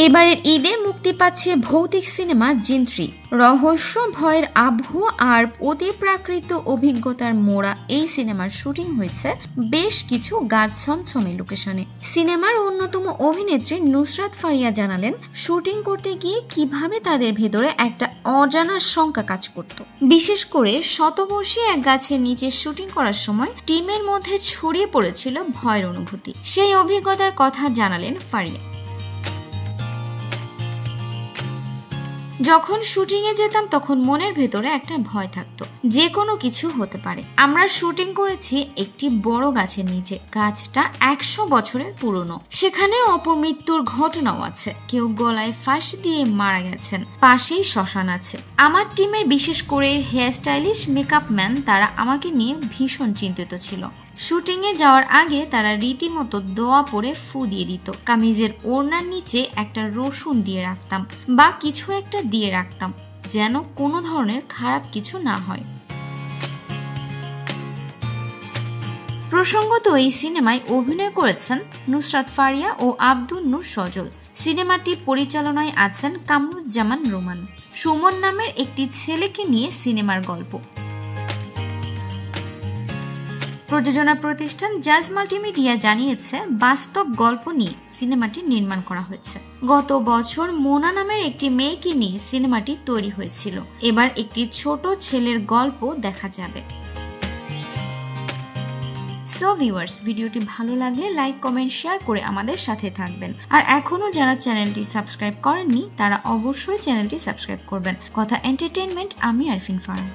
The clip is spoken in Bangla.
এবারের ঈদে মুক্তি পাচ্ছে ভৌতিক সিনেমা জিন 3। রহস্য, ভয়ের আবহ আর অতিপ্রাকৃত অভিজ্ঞতার মোড়া এই সিনেমার শুটিং হয়েছে বেশ কিছু গা ছমছমে লোকেশনে। সিনেমার অন্যতম অভিনেত্রী নুসরাত ফারিয়া জানালেন, শুটিং করতে গিয়ে কিভাবে তাদের ভেতরে একটা অজানা শঙ্কা কাজ করত। বিশেষ করে শতবর্ষী এক গাছের নিচে শুটিং করার সময় টিমের মধ্যে ছড়িয়ে পড়েছিল ভয়ের অনুভূতি। সেই অভিজ্ঞতার কথা জানালেন ফারিয়া। যখন শুটিং এ যেতাম তখন মনের ভেতরে একটা ভয় থাকতো, যে কোনো কিছু হতে পারে। আমরা শুটিং করেছি একটি বড় গাছের নিচে, গাছটা 100 বছরের পুরনো। সেখানে অপমৃত্যুর ঘটনাও আছে, কেউ গলায় ফাঁস দিয়ে মারা গেছেন, পাশেই শ্মশান আছে। আমার টিমের বিশেষ করে হেয়ার স্টাইলিশ, মেকআপ ম্যান, তারা আমাকে নিয়ে ভীষণ চিন্তিত ছিল। শুটিং এ যাওয়ার আগে তারা রীতিমতো দোয়া পড়ে ফু দিয়ে দিত। কামিজের ওড়নার নিচে একটা রসুন দিয়ে রাখতাম বা কিছু একটা দিয়ে রাখতাম, যেন কোনো ধরনের খারাপ কিছু না হয়। প্রসঙ্গত এই সিনেমায় অভিনয় করেছেন নুসরাত ফারিয়া ও আব্দুল নূর সজল। সিনেমাটি পরিচালনায় আছেন কামরুজ্জামান রোমান। সুমন নামের একটি ছেলেকে নিয়ে সিনেমার গল্প। প্রযোজনা প্রতিষ্ঠান জাজ মাল্টিমিডিয়া জানিয়েছে, বাস্তব গল্প নিয়ে সিনেমাটি নির্মাণ করা হয়েছে। গত বছর মোনা নামের একটি মেয়েকে নিয়ে সিনেমাটি তৈরি হয়েছিল। এবার একটি ছোট ছেলের গল্প দেখা যাবে। সো ভিউয়ার্স, ভিডিওটি ভালো লাগলে লাইক, কমেন্ট, শেয়ার করে আমাদের সাথে থাকবেন। আর এখনো যারা চ্যানেলটি সাবস্ক্রাইব করেননি তারা অবশ্যই চ্যানেলটি সাবস্ক্রাইব করবেন। কথা এন্টারটেইনমেন্ট, আমি আরফিন ফারাহ।